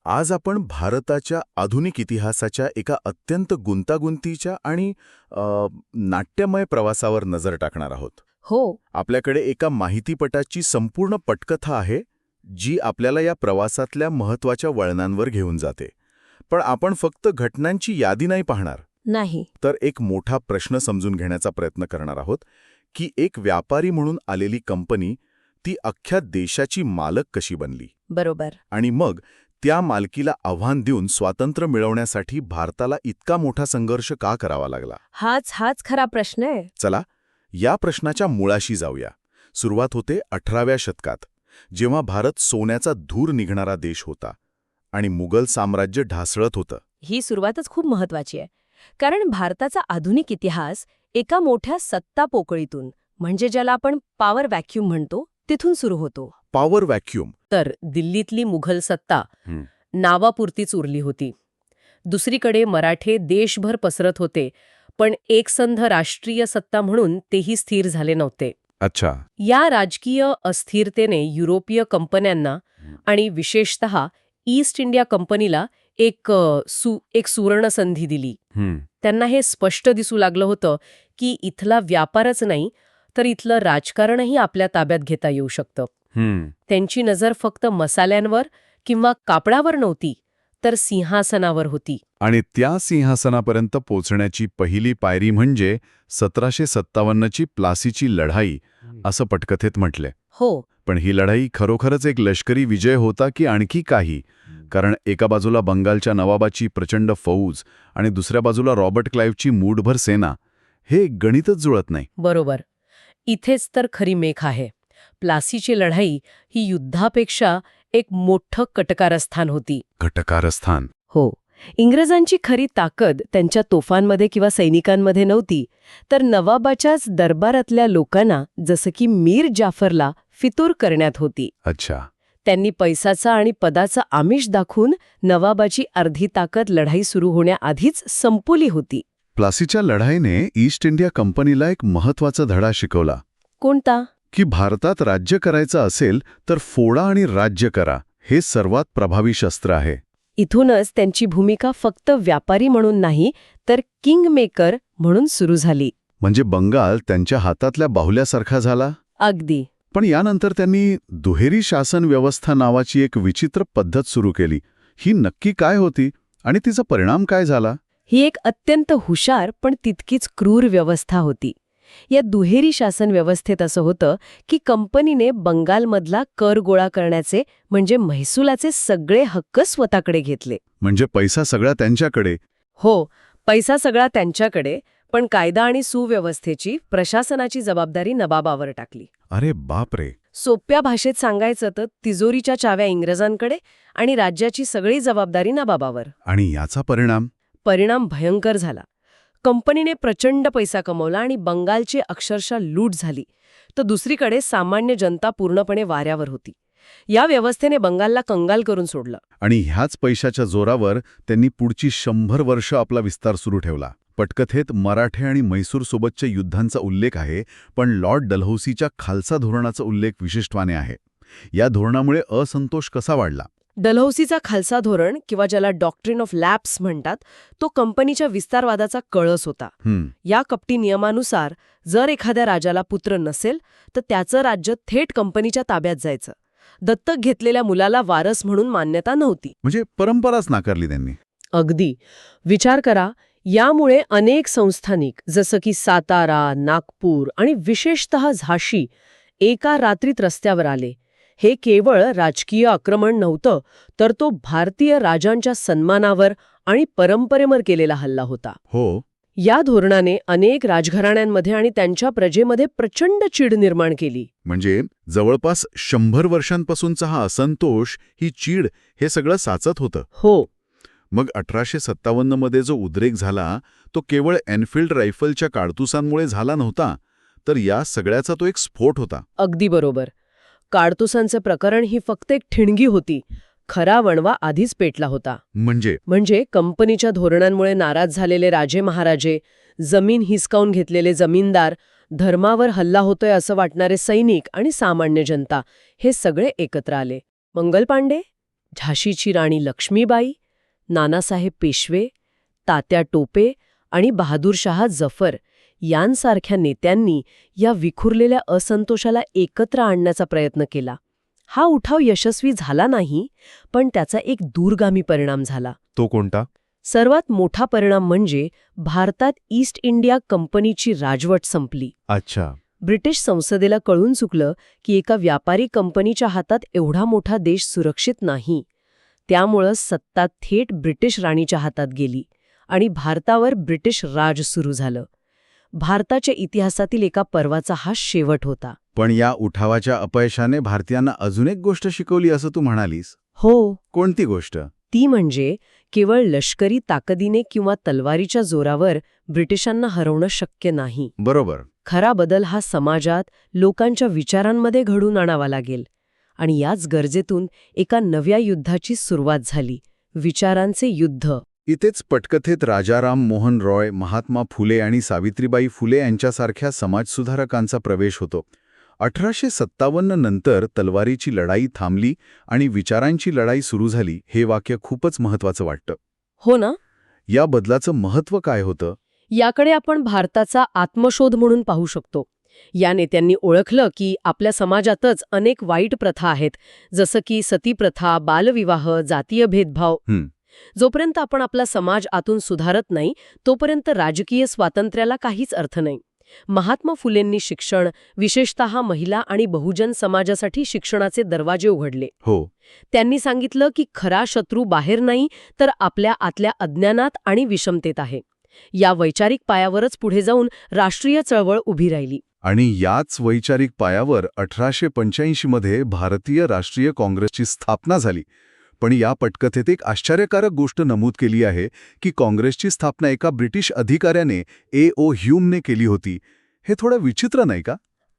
आज आपण भारताच्या आधुनिक इतिहासाच्या एका अत्यंत गुंतागुंतीच्या आणि नाट्यमय प्रवासावर नजर टाकणार आहोत. हो. आपल्याकडे एका माहितीपटाची संपूर्ण पटकथा आहे, जी आपल्याला या प्रवासातल्या महत्त्वाच्या वळणांवर घेऊन जाते. पण आपण फक्त घटनांची यादी नाही पाहणार, नाही. तर एक मोठा प्रश्न समजून घेण्याचा प्रयत्न करणार आहोत की एक व्यापारी म्हणून आलेली कंपनी ती अख्ख्या देशाची मालक कशी बनली, बरोबर. आणि मग त्या मालकीला आव्हान देऊन स्वातंत्र्य मिळवण्यासाठी भारताला इतका मोठा संघर्ष का करावा लागला. हाच खरा प्रश्न आहे. चला या प्रश्नाच्या मुळाशी जाऊया. सुरुवात होते 18व्या शतकात, जेव्हा भारत सोन्याचा धूर निघणारा देश होता आणि मुघल साम्राज्य ढासळत होतं. ही सुरुवातच खूप महत्वाची आहे, कारण भारताचा आधुनिक इतिहास एका मोठ्या सत्ता पोकळीतून, म्हणजे ज्याला आपण पॉवर व्हॅक्यूम म्हणतो, तिथून सुरू होतो. Power vacuum. तर दिल्लीतली मुघल सत्ता नावापुरतीच उरली होती. दुसरीकडे मराठे देशभर पसरत होते, पण एकसंध राष्ट्रीय सत्ता म्हणून तेही स्थिर झाले नव्हते. अच्छा. या राजकीय अस्थिरतेने युरोपीय कंपन्यांना आणि विशेषतः ईस्ट इंडिया कंपनीला एक सुवर्णसंधी दिली. त्यांना हे स्पष्ट दिसू लागलं होतं की इथला व्यापारच नाही, तर इथलं राजकारणही आपल्या ताब्यात घेता येऊ शकतं. त्यांची नजर फक्त मसाल्यांवर किंवा कापडावर नव्हती, तर सिंहासनावर होती. आणि त्या सिंहासनापर्यंत पोचण्याची पहिली पायरी म्हणजे 1757ची प्लासीची लढाई, असं पटकथेत म्हटले. हो. पण ही लढाई खरोखरच एक लष्करी विजय होता की आणखी काही? कारण एका बाजूला बंगालच्या नवाबाची प्रचंड फौज आणि दुसऱ्या बाजूला रॉबर्ट क्लाईव्हची मूठभर सेना. हे गणितच जुळत नाही. बरोबर. इथेच तर खरी मेख आहे. प्लासीची लढाई ही युद्धापेक्षा एक मोठं कटकारस्थान होती. कटकारस्थान. हो. इंग्रजांची खरी ताकद त्यांच्या तोफांमध्ये किंवा सैनिकांमध्ये नव्हती, तर नवाबाच्याच दरबारातल्या लोकांना, जसं की मीर जाफरला, फितूर करण्यात होती. अच्छा. त्यांनी पैसाचा आणि पदाचा आमिष दाखवून नवाबाची अर्धी ताकद लढाई सुरू होण्याआधीच संपवली होती. प्लासीच्या लढाईने ईस्ट इंडिया कंपनीला एक महत्त्वाचा धडा शिकवला. कोणता? की भारतात राज्य करायचं असेल तर फोडा आणि राज्य करा, हे सर्वात प्रभावी शस्त्र आहे. इथूनच त्यांची भूमिका फक्त व्यापारी म्हणून नाही, तर किंग मेकर म्हणून सुरू झाली. म्हणजे बंगाल त्यांच्या हातातल्या बाहुल्यासारखा झाला. अगदी. पण यानंतर त्यांनी दुहेरी शासन व्यवस्था नावाची एक विचित्र पद्धत सुरू केली. ही नक्की काय होती आणि तिचा परिणाम काय झाला? ही एक अत्यंत हुशार पण तितकीच क्रूर व्यवस्था होती. या दुहेरी शासन व्यवस्थेत असं होतं की कंपनीने बंगालमधला कर गोळा करण्याचे, म्हणजे महसुलाचे सगळे हक्क स्वतःकडे घेतले. म्हणजे पैसा सगळा त्यांच्याकडे. हो, पैसा सगळा त्यांच्याकडे, पण कायदा आणि सुव्यवस्थेची, प्रशासनाची जबाबदारी नवाबावर टाकली. अरे बापरे. सोप्या भाषेत सांगायचं तर तिजोरीच्या चाव्या इंग्रजांकडे आणि राज्याची सगळी जबाबदारी नवाबावर. आणि याचा परिणाम भयंकर झाला. कंपनीने प्रचंड पैसा कमवला आणि बंगालची अक्षरशः लूट झाली. तर दुसरीकडे सामान्य जनता पूर्णपणे वाऱ्यावर होती. या व्यवस्थेने बंगालला कंगाल करून सोडलं. आणि ह्याच पैशाच्या जोरावर त्यांनी पुढची 100 वर्ष आपला विस्तार सुरू ठेवला. पटकथेत मराठे आणि म्हैसूरसोबतच्या युद्धांचा उल्लेख आहे, पण लॉर्ड डलहौसीच्या खालसा धोरणाचा उल्लेख विशिष्टवाने आहे. या धोरणामुळे असंतोष कसा वाढला? डलहौसीचा खालसा धोरण, किंवा ज्याला डॉक्ट्रिन ऑफ लॅप्स म्हणतात, तो कंपनीच्या विस्तारवादाचा कळस होता. या कपटी नियमानुसार जर एखाद्या राजाला पुत्र नसेल तर त्याचं राज्य थेट कंपनीच्या ताब्यात जायचं. दत्तक घेतलेल्या मुलाला वारस म्हणून मान्यता नव्हती. म्हणजे परंपराच नाकारली त्यांनी. अगदी. विचार करा, यामुळे अनेक संस्थानिक, जसं की सातारा, नागपूर आणि विशेषतः झाशी, एका रात्रीत रस्त्यावर आले. हे केवळ राजकीय आक्रमण नव्हतं, तर तो भारतीय राजांच्या सन्मानावर आणि परंपरेवर केलेला हल्ला होता. हो. या धोरणाने अनेक राजघराण्यांमध्ये आणि त्यांच्या प्रजेमध्ये प्रचंड चीड निर्माण केली. म्हणजे जवळपास 100 वर्षांपासूनचा हा असंतोष, ही चीड, हे सगळं साचत होतं. हो. मग 1857 मध्ये जो उद्रेक झाला, तो केवळ एनफिल्ड रायफलच्या काडतुसांमुळे झाला नव्हता, तर या सगळ्याचा तो एक स्फोट होता. अगदी बरोबर. काडतुसांचं प्रकरण ही फक्त एक ठिणगी होती. खरा वणवा आधीच पेटला होता. म्हणजे कंपनीच्या धोरणांमुळे नाराज झालेले राजे महाराजे, जमीन हिसकावून घेतलेले जमीनदार, धर्मावर हल्ला होतोय असं वाटणारे सैनिक आणि सामान्य जनता, हे सगळे एकत्र आले. मंगल पांडे, झाशीची राणी लक्ष्मीबाई, नानासाहेब पेशवे, तात्या टोपे आणि बहादूरशाह जफर यांसारख्या नेत्यांनी या विखुरलेल्या असंतोषाला एकत्र आणण्याचा प्रयत्न केला. हा उठाव यशस्वी झाला नाही, पण त्याचा एक दूरगामी परिणाम झाला. तो कोणता? सर्वात मोठा परिणाम म्हणजे भारतात ईस्ट इंडिया कंपनीची राजवट संपली. अच्छा. ब्रिटिश संसदेला कळून चुकलं की एका व्यापारी कंपनीच्या हातात एवढा मोठा देश सुरक्षित नाही. त्यामुळं सत्ता थेट ब्रिटिश राणीच्या हातात गेली आणि भारतावर ब्रिटिश राज सुरू झालं. भारताच्या इतिहासातील एका पर्वाचा हा शेवट होता. पण या उठावाच्या अपयशाने भारतीयांना अजून एक गोष्ट शिकवली असं तू म्हणालीस. हो, कोणती गोष्ट? ती म्हणजे केवळ लष्करी ताकदीने किंवा तलवारीच्या जोरावर ब्रिटिशांना हरवणं शक्य नाही. बरोबर. खरा बदल हा समाजात, लोकांच्या विचारांमध्ये घडून आणावा लागेल. आणि याच गरजेतून एका नव्या युद्धाची सुरुवात झाली, विचारांचे युद्ध. इथेच पटकथेत राजाराम मोहन रॉय, महात्मा फुले आणि सावित्रीबाई फुले यांच्यासारख्या समाजसुधारकांचा प्रवेश होतो. 1857 नंतर तलवारीची लढाई थांबली आणि विचारांची लढाई सुरू झाली, हे वाक्य खूपच महत्वाचं वाटतं. हो ना? या बदलाचं महत्त्व काय होतं? याकडे आपण भारताचा आत्मशोध म्हणून पाहू शकतो. या नेत्यांनी ओळखलं की आपल्या समाजातच अनेक वाईट प्रथा आहेत, जसं की सतीप्रथा, बालविवाह, जातीय भेदभाव. जोपर्यंत आपण आपला समाज आतून सुधारत नाही, तोपर्यंत राजकीय स्वातंत्र्याला काहीच अर्थ नाही. महात्मा फुलेंनी शिक्षण, विशेषतः महिला आणि बहुजन समाजासाठी शिक्षणाचे दरवाजे उघडले. हो. त्यांनी सांगितलं की खरा शत्रू बाहेर नाही, तर आपल्या आतल्या अज्ञानात आणि विषमतेत आहे. या वैचारिक पायावरच पुढे जाऊन राष्ट्रीय चळवळ उभी राहिली. आणि याच वैचारिक पायावर 1885 मध्ये भारतीय राष्ट्रीय काँग्रेसची स्थापना झाली. पण या पटकथेत एक आश्चर्यकारक गोष्ट नमूद केली आहे की काँग्रेसची स्थापना एका ब्रिटिश अधिकाऱ्याने A.O. ह्यूमने केली होती. हे थोडं विचित्र नाही का?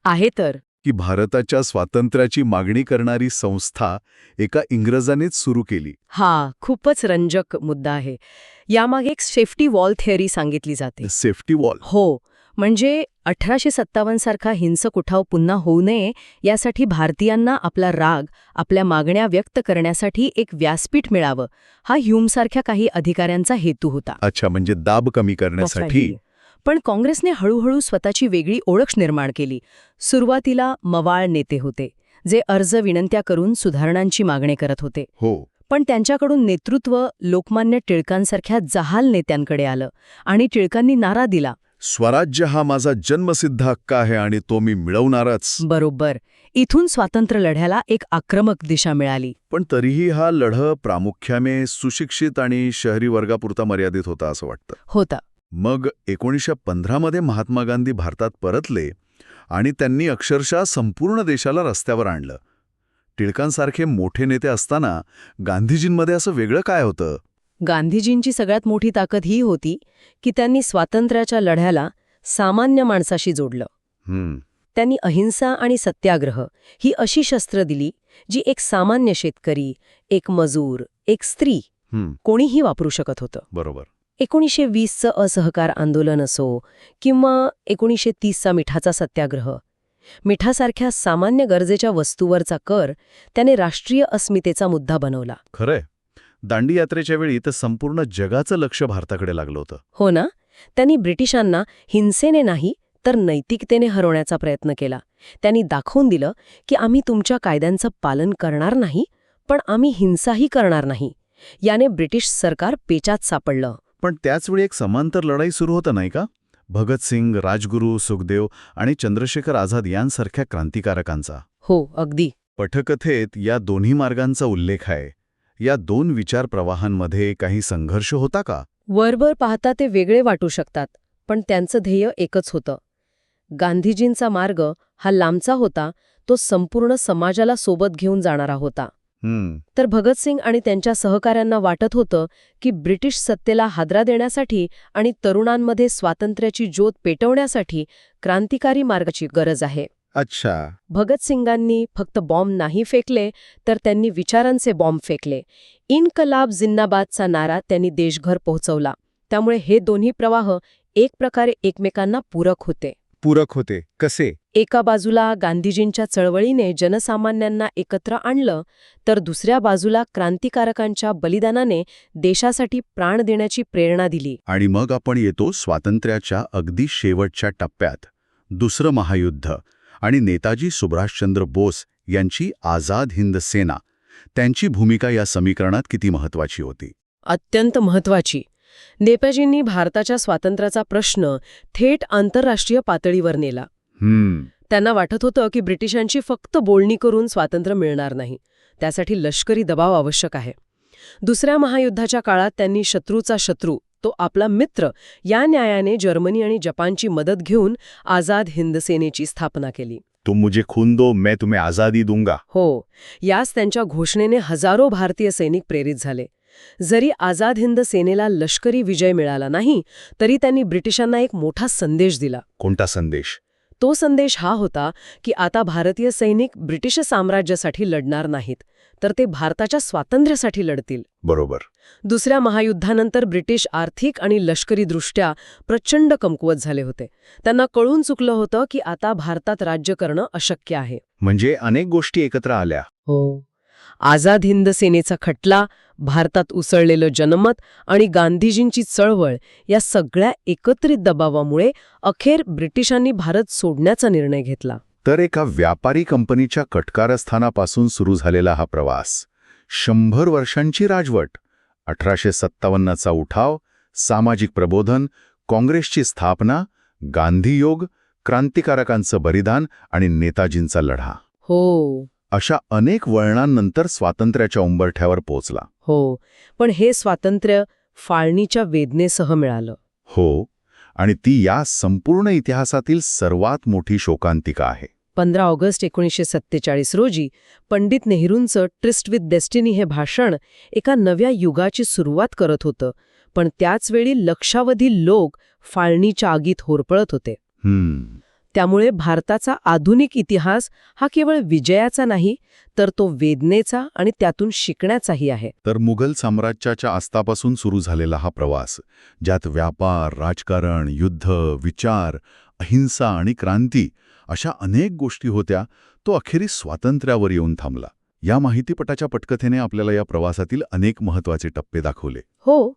आहे तर. की भारताच्या स्वातंत्र्याची मागणी करणारी संस्था एका इंग्रजानेच सुरू केली. हा खूपच रंजक मुद्दा आहे. यामागे एक सेफ्टी वॉल थिअरी सांगितली जाते. Safety wall? हो, म्हणजे 1857 सारखा हिंसक उठाव पुन्हा होऊ नये यासाठी भारतीयांना आपला राग, आपल्या मागण्या व्यक्त करण्यासाठी एक व्यासपीठ मिळावं, हा ह्यूमसारख्या काही अधिकाऱ्यांचा हेतू होता. अच्छा, म्हणजे दाब कमी करण्यासाठी. पण काँग्रेसने हळूहळू स्वतःची वेगळी ओळख निर्माण केली. सुरुवातीला मवाळ नेते होते, जे अर्ज विनंत्या करून सुधारणांची मागणी करत होते. हो. पण त्यांच्याकडून नेतृत्व लोकमान्य टिळकांसारख्या जहाल नेत्यांकडे आलं आणि टिळकांनी नारा दिला, स्वराज्य हा माझा जन्मसिद्ध हक्क आहे आणि तो मी मिळवणारच. बरोबर. इथून स्वातंत्र्य लढ्याला एक आक्रमक दिशा मिळाली. पण तरीही हा लढा प्रामुख्याने सुशिक्षित आणि शहरी वर्गापुरता मर्यादित होता असं वाटतं. होता. मग 1915 मध्ये महात्मा गांधी भारतात परतले आणि त्यांनी अक्षरशः संपूर्ण देशाला रस्त्यावर आणलं. टिळकांसारखे मोठे नेते असताना गांधीजींमध्ये असं वेगळं काय होतं? गांधीजींची सगळ्यात मोठी ताकद ही होती की त्यांनी स्वातंत्र्याच्या लढ्याला सामान्य माणसाशी जोडलं. त्यांनी अहिंसा आणि सत्याग्रह ही अशी शस्त्र दिली जी एक सामान्य शेतकरी, एक मजूर, एक स्त्री कोणीही वापरू शकत होतं. बरोबर. 1920चं असहकार आंदोलन असो किंवा 1930चा मिठाचा सत्याग्रह, मिठासारख्या सामान्य गरजेच्या वस्तूवरचा कर त्याने राष्ट्रीय अस्मितेचा मुद्दा बनवला. खरंय. दांडी यात्रेच्या वेळी तर संपूर्ण जगाचं लक्ष भारताकडे लागलं होतं. हो ना? त्यांनी ब्रिटिशांना हिंसेने नाही तर नैतिकतेने हरवण्याचा प्रयत्न केला. त्यांनी दाखवून दिलं की आम्ही तुमच्या कायद्यांचं पालन करणार नाही, पण आम्ही हिंसाही करणार नाही. याने ब्रिटिश सरकार पेचात सापडलं. पण त्याचवेळी एक समांतर लढाई सुरू होतं नाही का? भगतसिंग, राजगुरू, सुखदेव आणि चंद्रशेखर आझाद यांसारख्या क्रांतिकारकांचा. हो, अगदी. पटकथेत या दोन्ही मार्गांचा उल्लेख आहे. या दोन विचार प्रवाहांमध्ये काही संघर्ष होता का? वरवर पाहता ते वेगळे वाटू शकतात, पण त्यांचं ध्येय एकच होतं. गांधीजींचा मार्ग हा लांबचा होता, तो संपूर्ण समाजाला सोबत घेऊन जाणारा होता. तर भगतसिंग आणि त्यांच्या सहकाऱ्यांना वाटत होतं की ब्रिटिश सत्तेला हादरा देण्यासाठी आणि तरुणांमध्ये स्वातंत्र्याची ज्योत पेटवण्यासाठी क्रांतिकारी मार्गाची गरज आहे. अच्छा. भगतसिंगांनी फक्त बॉम्ब नाही फेकले, तर त्यांनी विचारांचे बॉम्ब फेकले. इन्कलाब जिंदाबादचा नारा त्यांनी देशभर पोहोचवला. त्यामुळे हे दोन्ही प्रवाह एक प्रकारे एकमेकांना पूरक होते. पूरक होते. कसे? एका बाजूला गांधीजींच्या चळवळीने जनसामान्यांना एकत्र आणलं, तर दुसऱ्या बाजूला क्रांतिकारकांच्या बलिदानाने देशासाठी प्राण देण्याची प्रेरणा दिली. आणि मग आपण येतो स्वातंत्र्याच्या अगदी शेवटच्या टप्प्यात, दुसरं महायुद्ध आणि नेताजी सुभाषचंद्र बोस यांची आझाद हिंद सेना. त्यांची भूमिका या समीकरणात किती महत्वाची होती? अत्यंत महत्वाची. नेताजींनी भारताच्या स्वातंत्र्याचा प्रश्न थेट आंतरराष्ट्रीय पातळीवर नेला. त्यांना वाटत होतं की ब्रिटिशांची फक्त बोलणी करून स्वातंत्र्य मिळणार नाही, त्यासाठी लष्करी दबाव आवश्यक आहे. दुसऱ्या महायुद्धाच्या काळात त्यांनी शत्रूचा शत्रू तो आपला मित्र या न्यायाने जर्मनी आणि जपानची मदत घेऊन आझाद हिंद सेनेची स्थापना केली. तुम मुझे खून दो, मैं तुम्हें आजादी दूंगा. हो, याच त्यांच्या घोषणेने हजारो भारतीय सैनिक प्रेरित झाले. जरी आझाद हिंद सेनेला लष्करी विजय मिळाला नाही, तरी त्यांनी ब्रिटिशांना एक मोठा संदेश दिला. कोणता संदेश? तो संदेश हा होता की आता भारतीय सैनिक ब्रिटिश साम्राज्यासाठी लढणार नाहीत, तर ते भारताच्या स्वातंत्र्यासाठी लढतील. बरोबर. दुसऱ्या महायुद्धानंतर ब्रिटिश आर्थिक आणि लष्करीदृष्ट्या प्रचंड कमकुवत झाले होते. त्यांना कळून चुकलं होतं की आता भारतात राज्य करणं अशक्य आहे. म्हणजे अनेक गोष्टी एकत्र आल्या. हो. आझाद हिंद सेनेचा खटला, भारतात उसळलेलं जनमत आणि गांधीजींची चळवळ या सगळ्या एकत्रित दबावामुळे अखेर ब्रिटिशांनी भारत सोडण्याचा निर्णय घेतला. तर एका व्यापारी कंपनीच्या कटकारस्थानापासून सुरू झालेला हा प्रवास, 100 वर्षांची राजवट, 1857चा उठाव, सामाजिक प्रबोधन, काँग्रेसची स्थापना, गांधीयोग, क्रांतिकारकांचं बलिदान आणि नेताजींचा लढा. हो. अशा अनेक वळणांनंतर स्वातंत्र्याच्या उंबरठ्यावर पोचला. हो, पण हे स्वातंत्र्य फाळणीच्या वेदनेसह मिळालं. हो, आणि ती या संपूर्ण इतिहासातील सर्वात मोठी शोकांतिका आहे. 15 ऑगस्ट 1947 रोजी पंडित नेहरूंचं ट्रिस्ट विथ डेस्टिनी हे भाषण एका नव्या युगाची सुरुवात करत होतं, पण त्याचवेळी लक्षावधी लोक फाळणीच्या आगीत होरपळत होते. त्यामुळे भारताचा आधुनिक इतिहास हा केवळ विजयाचा नाही, तर तो वेदनेचा आणि त्यातून शिकण्याचाही आहे. तर मुघल साम्राज्याच्या अस्तापासून सुरू झालेला हा प्रवास, ज्यात व्यापार, राजकारण, युद्ध, विचार, अहिंसा आणि क्रांती अशा अनेक गोष्टी होत्या, तो अखेरीस स्वातंत्र्यावर येऊन थांबला. या माहितीपटाच्या पटकथेने आपल्याला या प्रवासातील अनेक महत्त्वाचे टप्पे दाखवले. हो,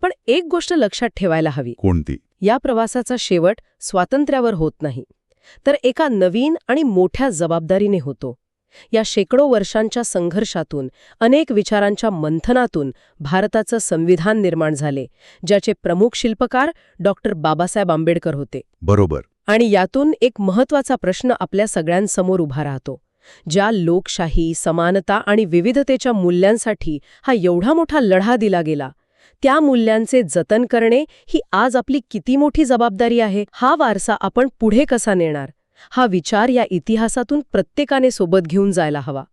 पण एक गोष्ट लक्षात ठेवायला हवी. कोणती? या प्रवासाचा शेवट स्वातंत्र्यावर होत नाही, तर एका नवीन आणि मोठ्या जबाबदारीने होतो. या शेकडो वर्षांच्या संघर्षातून, अनेक विचारांच्या मंथनातून भारताचं संविधान निर्माण झाले, ज्याचे प्रमुख शिल्पकार डॉक्टर बाबासाहेब आंबेडकर होते. बरोबर. आणि यातून एक महत्त्वाचा प्रश्न आपल्या सगळ्यांसमोर उभा राहतो. ज्या लोकशाही, समानता आणि विविधतेच्या मूल्यांसाठी हा एवढा मोठा लढा दिला गेला, त्या मूल्यांचे जतन करणे ही आज आपली किती मोठी जबाबदारी आहे. हा वारसा आपण पुढे कसा नेणार, हा विचार या इतिहासातून प्रत्येकाने सोबत घेऊन जायला हवा.